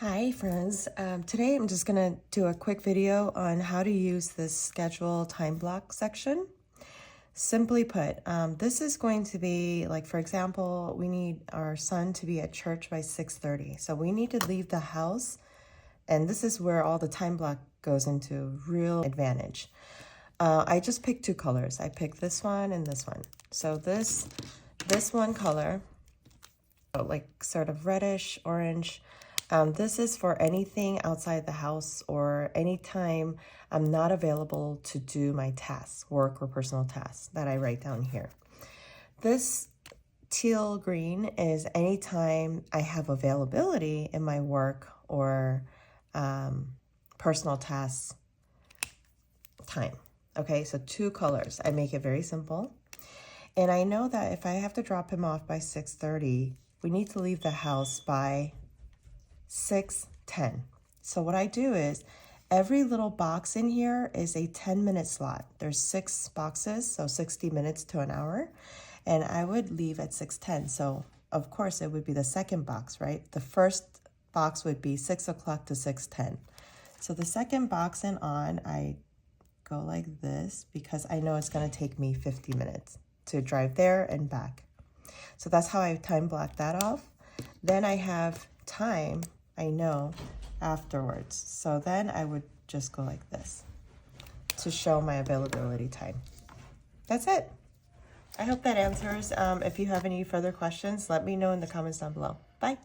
Hi friends, today I'm just going to do a quick video on how to use this schedule time block section. Simply put, this is going to be like, for example, we need our son to be at church by 6:30. So we need to leave the house, and this is where all the time block goes into real advantage. I just picked two colors. I picked this one and this one. So this one color, like sort of reddish orange. This is for anything outside the house or anytime I'm not available to do my tasks, work or personal tasks that I write down here. This teal green is anytime I have availability in my work or personal tasks time. Okay, so two colors. I make it very simple. And I know that if I have to drop him off by 6:30, we need to leave the house by 6:10. So what I do is every little box in here is a 10-minute slot. There's 6 boxes, so 60 minutes to an hour. And I would leave at 6:10. So of course it would be the second box, right? The first box would be 6 o'clock to 6:10. So the second box and on, I go like this because I know it's going to take me 50 minutes to drive there and back. So that's how I time block that off. Then I have time, I know, afterwards. So then I would just go like this to show my availability time. That's it. I hope that answers. If you have any further questions, let me know in the comments down below. Bye.